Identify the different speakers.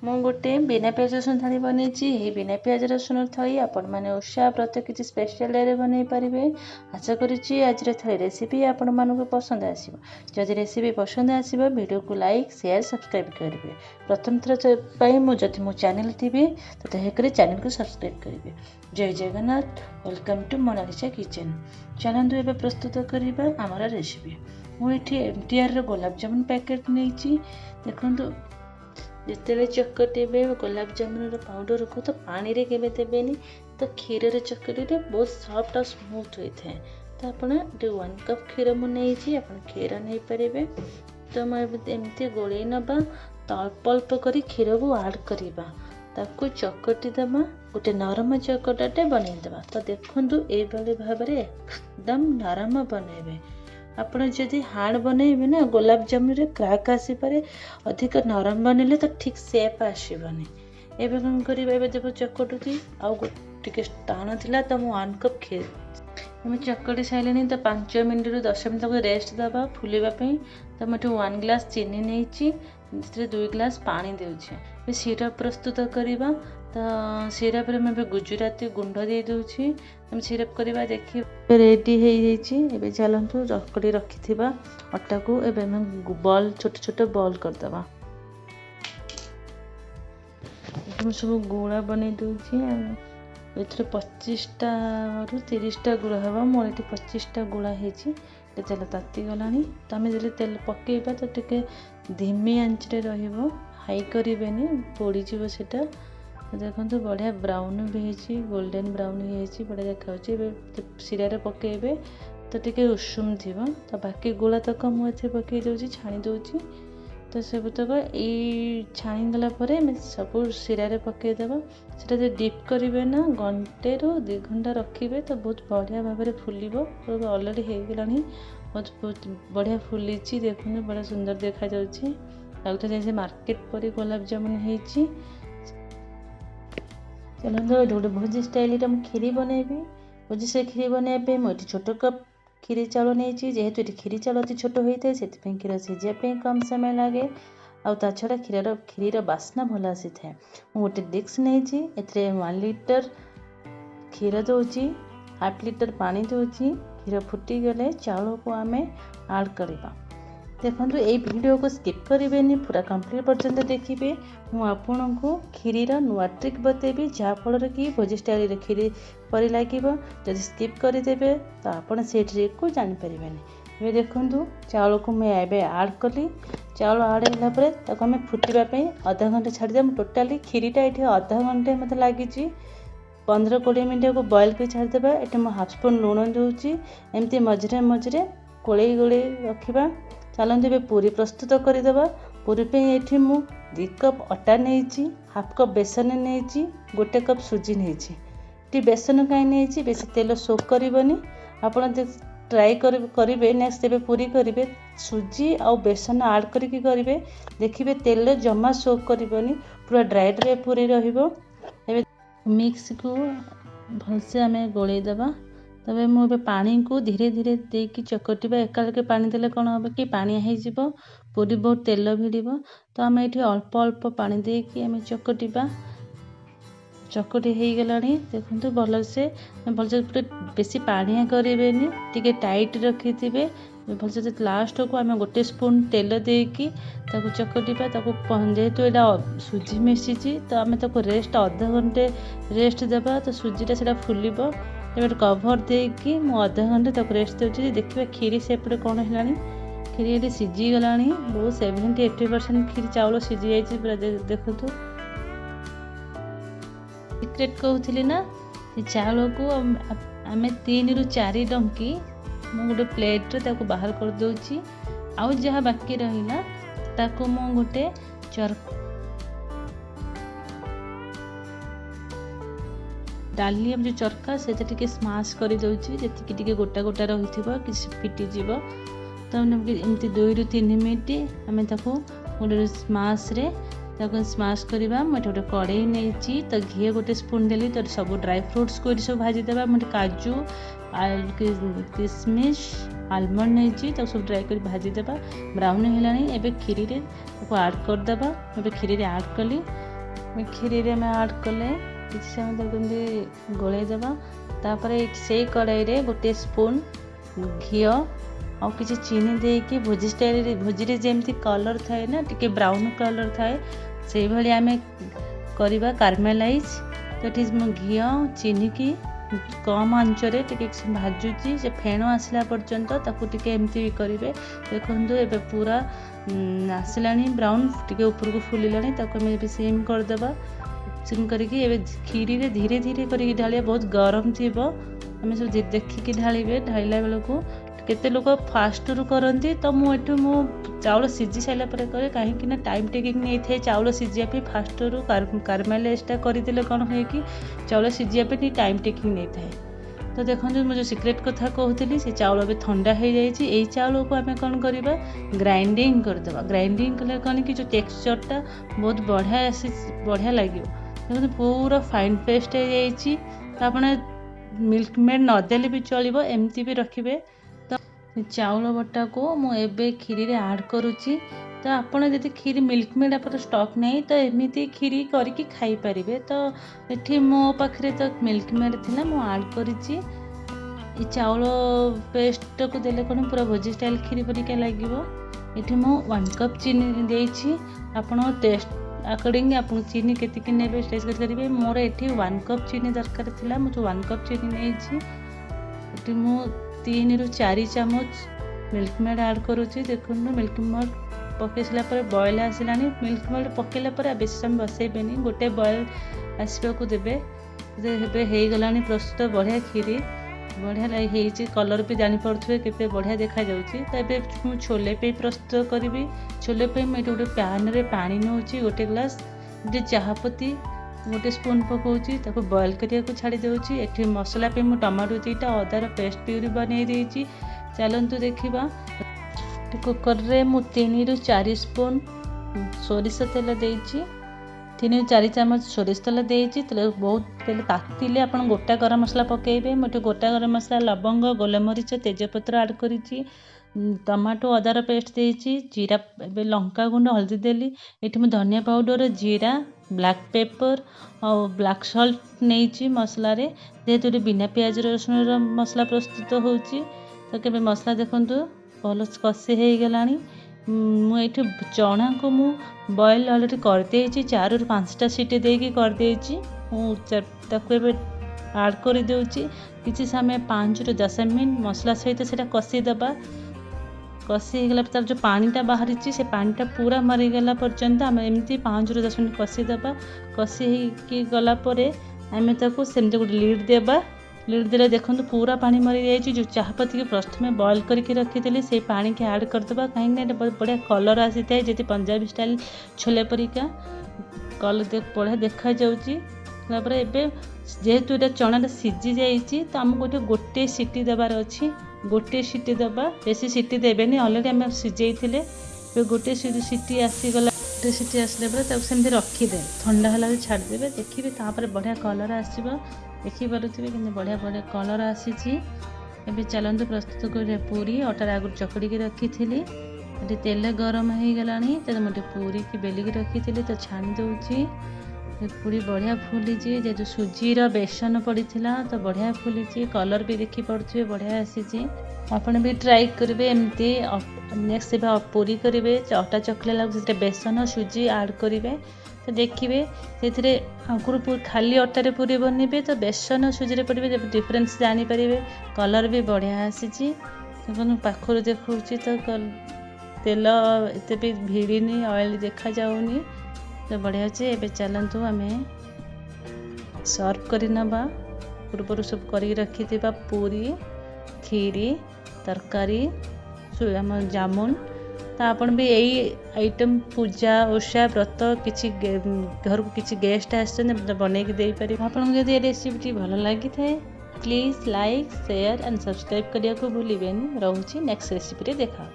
Speaker 1: ମୁଁ ଗୋଟେ ବିନା ପିଆଜ ରସୁଣ ଥାଳି ବନେଇଛି। ଏହି ବିନା ପିଆଜ ରସୁଣ ଥାଳି ଆପଣମାନେ ଓଷା ବ୍ରତ କିଛି ସ୍ପେଶାଲ ଡେରେ ବନେଇ ପାରିବେ। ଆଶା କରୁଛି ଆଜିର ଥାଳି ରେସିପି ଆପଣମାନଙ୍କୁ ପସନ୍ଦ ଆସିବ। ଯଦି ରେସିପି ପସନ୍ଦ ଆସିବ ଭିଡ଼ିଓକୁ ଲାଇକ୍ ସେୟାର ସବସ୍କ୍ରାଇବ୍ କରିବେ। ପ୍ରଥମ ଥର ପାଇଁ ଯଦି ମୋ ଚ୍ୟାନେଲ ଥିବେ ତ ଦୟାକରି ଚ୍ୟାନେଲକୁ ସବସ୍କ୍ରାଇବ୍ କରିବେ। ଜୟ Jagannath, welcome to Monalisa kitchen. ଚାଲନ୍ତୁ ଏବେ ପ୍ରସ୍ତୁତ କରିବା ଆମର ରେସିପି। ମୁଁ ଏଠି MTRର ଗୋଲାପଜାମୁନ ପ୍ୟାକେଟ୍ ନେଇଛି। ଦେଖନ୍ତୁ, ଯେତେବେଳେ ଚକଟିବେ ଗୋଲାପଜାମୁନର ପାଉଡ଼ରକୁ ତ ପାଣିରେ କେବେ ଦେବେନି, ତ କ୍ଷୀରରେ ଚକଟିଲେ ବହୁତ ସଫ୍ଟ ଆଉ ସ୍ମୁଥ୍ ହୋଇଥାଏ। ତ ଆପଣ ଏଠି 1 କପ୍ କ୍ଷୀର ମୁଁ ନେଇଛି, ଆପଣ କ୍ଷୀର ନେଇପାରିବେ। ତ ମୁଁ ଏମିତି ଗୋଳେଇ ନେବା, ତ ଅଳ୍ପ ଅଳ୍ପ କରି କ୍ଷୀରକୁ ଆଡ଼୍ କରିବା, ତାକୁ ଚକଟି ଦେବା, ଗୋଟେ ନରମ ଚକଟାଟେ ବନେଇଦେବା। ତ ଦେଖନ୍ତୁ ଏଇଭଳି ଭାବରେ ଏକଦମ ନରମ ବନେଇବେ। ଆପଣ ଯଦି ହାର୍ଡ଼ ବନେଇବେ ନା ଗୋଲାପଜାମୁନରେ କ୍ରାକ୍ ଆସିପାରେ, ଅଧିକ ନରମ ବନେଇଲେ ତ ଠିକ୍ ସେପ୍ ଆସିବନି। ଏବେ କ'ଣ କରିବା, ଏବେ ଦେବ ଚକଟୁଛି, ଆଉ ଟିକେ ଟାଣ ଥିଲା ତ ମୁଁ 1 କପ୍ କ୍ଷୀର ମୁଁ ଚକଟି ସାରିଲିଣି। ତ 5 ମିନିଟରୁ 10 ମିନିଟ୍ ତାକୁ ରେଷ୍ଟ ଦେବା ଫୁଲିବା ପାଇଁ। ତ ମୁଁ ଏଠି 1 ଗ୍ଲାସ୍ ଚିନି ନେଇଛି, ସେଥିରେ 2 ଗ୍ଲାସ୍ ପାଣି ଦେଉଛି। ଏବେ ସିରପ୍ ପ୍ରସ୍ତୁତ କରିବା। ତ ସିରପ୍ରେ ମୁଁ ଏବେ ଗୁଜୁରାତି ଗୁଣ୍ଡ ଦେଇ ଦେଉଛି। ଆମେ ସିରପ୍ କରିବା ଦେଖିବା ରେଡ଼ି ହେଇଯାଇଛି। ଏବେ ଚାଲନ୍ତୁ ଚକଟି ରଖିଥିବା ଅଟାକୁ ଏବେ ଆମେ ବଲ୍ ଛୋଟ ଛୋଟ ବଲ୍ କରିଦେବା। ମୁଁ ସବୁ ଗୁଳା ବନେଇ ଦେଉଛି। ଏଥିରେ 25ଟାରୁ 30ଟା ଗୁଳା ହେବ। ମୋର ଏଠି 25ଟା ଗୁଳା ହେଇଛି। ତେଲ ତାତିଗଲାଣି। ତ ଆମେ ଯଦି ତେଲ ପକାଇବା ତ ଟିକେ ଧିମି ଆଞ୍ଚରେ ରହିବ, ହାଇ କରିବେନି, ପୋଡ଼ିଯିବ ସେଟା। ଦେଖନ୍ତୁ ବଢ଼ିଆ ବ୍ରାଉନ୍ ବି ହେଇଛି, ଗୋଲ୍ଡେନ୍ ବ୍ରାଉନ୍ ହେଇଯାଇଛି, ବଢ଼ିଆ ଦେଖାଯାଉଛି। ଏବେ ଶିରାରେ ପକାଇବେ ତ ଟିକେ ଉଷୁମ ଥିବ। ତ ବାକି ଗୁଳା ତକ ମୁଁ ଏଥିରେ ପକାଇ ଦେଉଛି, ଛାଣି ଦେଉଛି। ତ ସବୁତକ ଏଇ ଛାଣିଗଲା ପରେ ଆମେ ସବୁ ଶିରାରେ ପକାଇଦେବା। ସେଟା ଯଦି ଡିପ୍ କରିବେ ନା 1ରୁ 2 ଘଣ୍ଟା ରଖିବେ ତ ବହୁତ ବଢ଼ିଆ ଭାବରେ ଫୁଲିବ। ଅଲରେଡ଼ି ହେଇଗଲାଣି, ବହୁତ ବଢ଼ିଆ ଫୁଲିଛି। ଦେଖନ୍ତୁ ବଢ଼ିଆ ସୁନ୍ଦର ଦେଖାଯାଉଛି। ଲାଗୁଥିଲା ଯେମିତି ମାର୍କେଟ ପରି ଗୋଲାପଜାମୁନ ହେଇଛି। ଚାଲନ୍ତୁ ଗୋଟେ ଭୋଜି ଷ୍ଟାଇଲରେ ମୁଁ କ୍ଷୀରି ବନେଇବି। ଭୋଜି ସେ କ୍ଷୀରି ବନେଇବା ପାଇଁ ମୁଁ ଏଠି ଛୋଟ କପ୍ କ୍ଷୀରି ଚାଉଳ ନେଇଛି। ଯେହେତୁ ଏଠି କ୍ଷୀରି ଚାଉଳ ଅତି ଛୋଟ ହୋଇଥାଏ, ସେଥିପାଇଁ କ୍ଷୀର ସିଝିବା ପାଇଁ କମ୍ ସମୟ ଲାଗେ, ଆଉ ତା ଛଡ଼ା କ୍ଷୀରିର ବାସ୍ନା ଭଲ ଆସିଥାଏ। ମୁଁ ଗୋଟେ ଡିସ୍କ ନେଇଛି, ଏଥିରେ 1 ଲିଟର କ୍ଷୀର ଦେଉଛି, 1/2 ଲିଟର ପାଣି ଦେଉଛି। କ୍ଷୀର ଫୁଟିଗଲେ ଚାଉଳକୁ ଆମେ ଆଡ଼୍ କରିବା। ଦେଖନ୍ତୁ ଏଇ ଭିଡ଼ିଓକୁ ସ୍କିପ୍ କରିବେନି, ପୁରା କମ୍ପ୍ଲିଟ୍ ପର୍ଯ୍ୟନ୍ତ ଦେଖିବେ। ମୁଁ ଆପଣଙ୍କୁ କ୍ଷୀରିର ନୂଆ ଟ୍ରିକ୍ ବତେଇବି, ଯାହାଫଳରେ କି ଭୋଜି ଷ୍ଟାଇଲରେ କ୍ଷୀରି ପରି ଲାଗିବ। ଯଦି ସ୍କିପ୍ କରିଦେବେ ତ ଆପଣ ସେ ଟ୍ରିକ୍କୁ ଜାଣିପାରିବେନି। ଏବେ ଦେଖନ୍ତୁ ଚାଉଳକୁ ମୁଁ ଏବେ ଆଡ଼୍ କଲି। ଚାଉଳ ଆଡ଼୍ ହେଲା ପରେ ତାକୁ ଆମେ ଫୁଟିବା ପାଇଁ ଅଧା ଘଣ୍ଟା ଛାଡ଼ିଦେବା। ମୁଁ ଟୋଟାଲି କ୍ଷୀରିଟା ଏଠି ଅଧା ଘଣ୍ଟେ ମୋତେ ଲାଗିଛି। 15-20 ମିନିଟ୍କୁ ବଏଲ୍ କରି ଛାଡ଼ିଦେବା। ଏଠି ମୁଁ 1/2 ସ୍ପୁନ୍ ଲୁଣ ଦେଉଛି। ଏମିତି ମଝିରେ ମଝିରେ ଗୋଳେଇ ରଖିବା। ଚାଲନ୍ତୁ ଏବେ ପୁରୀ ପ୍ରସ୍ତୁତ କରିଦେବା। ପୁରୀ ପାଇଁ ଏଠି ମୁଁ 2 କପ୍ ଅଟା ନେଇଛି, 1/2 କପ୍ ବେସନ ନେଇଛି, 1 କପ୍ ସୁଜି ନେଇଛି। ଏଠି ବେସନ କାହିଁ ନେଇଛି, ବେଶୀ ତେଲ ସୋକ୍ କରିବନି। ଆପଣ ଟ୍ରାଏ କରିବେ ନେକ୍ସଟ ଏବେ ପୁରୀ କରିବେ, ସୁଜି ଆଉ ବେସନ ଆଡ଼୍ କରିକି କରିବେ, ଦେଖିବେ ତେଲ ଜମା ସୋକ୍ କରିବନି, ପୁରା ଡ୍ରାଏ ପୁରୀ ରହିବ। ଏବେ ମିକ୍ସକୁ ଭଲସେ ଆମେ ଗୋଳେଇ ଦେବା। ତବେ ମୁଁ ଏବେ ପାଣିକୁ ଧୀରେ ଧୀରେ ଦେଇକି ଚକଟିବା। ଏକାବେଳକେ ପାଣି ଦେଲେ କ'ଣ ହେବ କି ପାଣିଆ ହେଇଯିବ, ପୁରୀ ବହୁତ ତେଲ ଭିଡ଼ିବ। ତ ଆମେ ଏଠି ଅଳ୍ପ ଅଳ୍ପ ପାଣି ଦେଇକି ଆମେ ଚକଟିବା। ଚକଟି ହେଇଗଲାଣି, ଦେଖନ୍ତୁ ଭଲସେ ପୁରା ବେଶୀ ପାଣିଆ କରିବେନି, ଟିକେ ଟାଇଟ୍ ରଖିଥିବେ ଭଲସେ। ଲାଷ୍ଟକୁ ଆମେ 1 ସ୍ପୁନ୍ ତେଲ ଦେଇକି ତାକୁ ଚକଟିବା। ତାକୁ ଯେହେତୁ ଏଇଟା ସୁଜି ମିଶିଛି ତ ଆମେ ତାକୁ ଅଧା ଘଣ୍ଟେ ରେଷ୍ଟ ଦେବା, ତ ସୁଜିଟା ସେଇଟା ଫୁଲିବ। ଏବେ କଭର୍ ଦେଇକି ମୁଁ ଅଧା ଘଣ୍ଟେ ତାକୁ ରେଷ୍ଟ ଦେଉଛି। ଦେଖିବା କ୍ଷୀରି ସେପଟେ କ'ଣ ହେଲାଣି। କ୍ଷୀରି ଏଠି ସିଝିଗଲାଣି, ବହୁତ 70-80% କ୍ଷୀରି ଚାଉଳ ସିଝିଯାଇଛି ପୁରା। ଦେଖନ୍ତୁ ସିକ୍ରେଟ୍ କହୁଥିଲି ନା, ସେ ଚାଉଳକୁ ଆମେ 3ରୁ 4 ଡଙ୍କି ମୁଁ ଗୋଟେ ପ୍ଲେଟ୍ରେ ତାକୁ ବାହାର କରିଦେଉଛି। ଆଉ ଯାହା ବାକି ରହିଲା ତାକୁ ମୁଁ ଗୋଟେ ଡାଲି ଯେଉଁ ଚରକା ସେଥିରେ ଟିକେ ସ୍ମାସ୍ କରିଦେଉଛି, ଯେତିକି ଟିକେ ଗୋଟା ଗୋଟା ରହିଥିବ କିଛି ଫିଟିଯିବ। ତ ଏମିତି 2ରୁ 3 ମିନିଟ୍ ଆମେ ତାକୁ ଗୋଟେ ସ୍ମାସ୍ରେ ତାକୁ ସ୍ମାସ୍ କରିବା। ମୁଁ ଏଠି ଗୋଟେ କଡ଼େଇ ନେଇଛି, ତ ଘିଅ 1 ସ୍ପୁନ୍ ଦେଲି। ତ ସବୁ ଡ୍ରାଏ ଫ୍ରୁଟ୍ସକୁ ଏଠି ସବୁ ଭାଜିଦେବା। ମୁଁ ଏଠି କାଜୁ, କିସମିସ୍, ଆଲମଣ୍ଡ ନେଇଛି, ତାକୁ ସବୁ ଡ୍ରାଏ କରି ଭାଜିଦେବା। ବ୍ରାଉନ୍ ହେଲାଣି, ଏବେ କ୍ଷୀରିରେ ତାକୁ ଆଡ଼୍ କରିଦେବା। ଏବେ କ୍ଷୀରିରେ ଆଡ଼୍ କଲି। କ୍ଷୀରି रे में ऐड कले किसी समय तक एमती गोलई देबा। तापर से कड़ाई गोटे स्पून घी आ किसी चीनी देकी भोजी स्टाइल भोजी जमी कलर थाए ना टिके ब्राउन कलर थाए से भाई आम करवा कार्मेलाइज। तो ये घी चीनी की कम आंचरे टिके भाजुची से फेण आसला पर्यंत ताकू टिके एमती करेंगे। देखो ए पूरा आसला ब्राउन टिके ऊपर को फुलानी ताको आम सिम करदे सिम करके खीरी रे धीरे धीरे करके ढालिया। बहुत गरम थी आम सब देखिकी ढालिबे। ढाला बेलू केते लोग फास्ट रु करती तो मुझे मो चाउल सीझी सारा पर करे कहीं टाइम टेकिंग नहीं थे चाउल सीझापी फास्ट रु कार्मेलाइजटा करदे कौन है कि चाउल सीझापी टाइम टेकिंग नहीं थाए। तो देखो मुझे सिक्रेट कथा कहती से चाउल भी ठंडा हो जाए चाउल को आम कौन करवा ग्राइंडिंग करदे। ग्राइंडिंग कले कौन कि जो टेक्सचरटा बहुत बढ़िया लगे। देखो पूरा फाइन पेस्ट हो जाए। तो आप मिल्क मेड नदेले भी चलो एमती भी रखिए। तो चाउल बटा को मुझे खीरी रे ऐड करुच्ची। तो आपड़ जब खीरी मिल्क मेड आप स्टॉक नहीं तो एमती खीरी करके खाई पारे। तो ये मो पाखे तो मिल्क मेड थी मुझे ऐड करी चाउल पेस्ट को देले कौन पूरा भोजी स्टाइल खीरी परिका लगे। ये मु 1 कप चीनी देछि। आपण टेस्ट अकॉर्डिंग आप चीनी केतिक ने टेस्ट करेंगे। मोर ये 1 कप चीनी दरकार थी मुझे 1 कप चीनी नहीं मु 3 ରୁ 4 चामच मिल्क मेड ऐड करुच्ची। देखो मिल्क मेड पकई सारा बॉयल आसला। मिल्क मेड पकईला बेस समय बसैबेनी गोटे बॉयल आसवाक देवे। हो गला प्रस्तुत बढ़िया खीरी बढ़िया कलर भी जापे केते बढ़िया देखा जाउची। तो ये छोले पे प्रस्तुत करी। छोले पे मुझे गोटे पैन रे पानी नौची गोटे ग्लास गोटे चाहपत्ती गोटे स्पून पकाउची ताको बॉयल करिया को छाड़ी देउची। एठी मसला पे मु टमाटो 2टा अदार पेस्ट प्यूरी बनै देइची। चलंतु देखिबा। कुकर रे मु 3 ରୁ 4 स्पून सोरिष तेल देइची। 3 ରୁ 4 चामच सोरिष तेल देइची। तेल बहुत तेल तातिले आपण गोटा गरम मसला पकेइबे। मोटे गोटा गरम मसला लवंग गोलमरीच तेजपत्र ऐड करिची। टमाटो अदार पेस्ट देइची। जीरा लंका गुंड हल्दी देली। एठी मु धनिया पाउडर जीरा ब्लैक पेपर और ब्लैक सॉल्ट नहीं मसला रे जेहेतु बिना प्याज रसुण मसला प्रस्तुत होची। तो केबे मसला देखंतु भल कषि हो गला। मुझे चना को मु बॉयल अलरेडी कर देइची। 4 ରୁ 5टा सीटी देकी कर देइची। ऐड कर देउची किसी समय 5 ରୁ 10 मिनट मसला सहित सेटा कषि दबा। कषि हो गला तार जो पानीटा बाहरी से पानीटा पूरा मरीगला पर्यंत आम एमती 5 ରୁ 10 मिनट कषि दबा। कषि हो गला आम ताको सेमती गोटे लीड देबा। लीड देले देखो पूरा पानी मरी जाइए। जो चाहपत्ती को प्रथम बॉयल करके रखी से पानी के ऐड करदे कहीं बढ़िया कलर आसी थाए जी पंजाबी स्टाइल छोले परिका कलर बढ़िया देखा जाउची। जेहेतु ये चनाटा सीझी जाइए तो आमको गोटे सीटी देवार अच्छी। गोटे सीटी दबा बेसी सीटी देवेनि अलरेडी आम सीझे गोटे सीटी आसीगला। गोटे सीटी आसला सेमती रखीदे ठंडा है छाड़देवे। देखिए तापर बढ़िया कलर आसो देखिपे कि बढ़िया बढ़िया कलर आसी। एबे चलते प्रस्तुत कर पूरी अटार आगुरी चकड़ी रखी थी। तेल गरम हो गला तो मुझे पूरी की बेलिकी रखी थी तो छाणी दौची। पूरी बढ़िया फुली जेहेतु सुजीर बेसन पड़ा तो बढ़िया फुली कलर भी देखी पड़े बढ़िया आसी। आपड़ भी ट्राई करेंगे एमती। नेक्स्ट पूरी करेंगे अटा चकला लगे बेसन सुजी ऐड करेंगे। तो देखिए से आगुरी खाली अटारे पूरी बनइबे तो बेसन सुजी पड़े जब डिफरेंस जानीपर। कलर भी बढ़िया आसी। देखो पाखर देखा तो तेल एत भी भिड़नी ऑयल देखा जाऊनी तो बढ़िया अच्छे। एबे चलतु आम सर्व कर नवा। पूर्व सब कर रखी पूरी खीरी तरकारी आम जामुन। तो आपन भी यही आइटम पूजा ओषा व्रत किसी घर को किसी गेस्ट आसते बनई दे पारे। आपको जब ये रेसिपी भल लगी थाए please like share and subscribe करने को भूलें। रोची नेक्स्ट रेसिपी देखा।